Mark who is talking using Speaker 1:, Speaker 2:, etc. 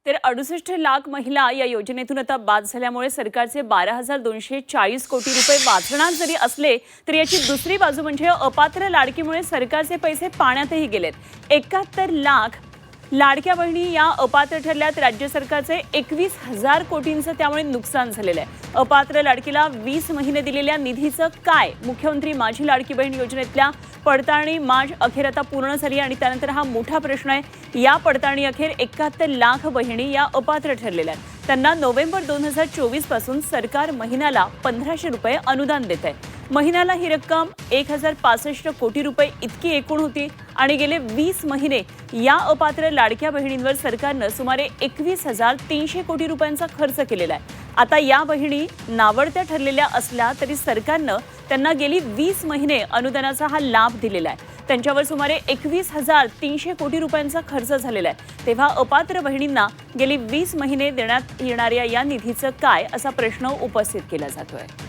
Speaker 1: तर 68 लाख महिला या योजनेतून आता बाद झाल्यामुळे सरकारचे 12,240 कोटी रुपये वाचणार जरी असले तरी याची दुसरी बाजू म्हणजे अपात्र लाडकीमुळे सरकारचे पैसे पाण्यातही गेलेत। 71 लाख लाडक्या बहिणी या अपात्र ठरल्यात। राज्य सरकारचे 21,000 कोटींचं त्यामुळे नुकसान झालेलं आहे। अपात्र लाडकीला 20 महिने दिलेल्या निधीचं काय? मुख्यमंत्री माझी लाडकी बहीण योजनेतल्या पडताळणी मार्च अखेर आता पूर्ण झाली आणि त्यानंतर हा मोठा प्रश्न आहे। या पडताळणी अखेर 71 लाख बहिणी या अपात्र ठरलेल्या आहेत। त्यांना नोव्हेंबर 2024 पासून सरकार महिन्याला 1,500 रुपये अनुदान देत आहे। महिन्याला ही रक्कम 1,065 कोटी रुपये इतकी एकूण होती आणि गेले 20 महिने या अपात्र लाडक्या बहिणींवर सरकारनं सुमारे 21,300 कोटी रुपयांचा खर्च केलेला आहे। आता या बहिणी नावडत्या ठरलेल्या असल्या तरी सरकारनं त्यांना गेली 20 महिने अनुदानाचा हा लाभ दिलेला आहे। त्यांच्यावर सुमारे 21,300 कोटी रुपयांचा खर्च झालेला आहे। तेव्हा अपात्र बहिणींना गेली 20 महिने देण्यात येणाऱ्या या निधीचं काय असा प्रश्न उपस्थित केला जातोय।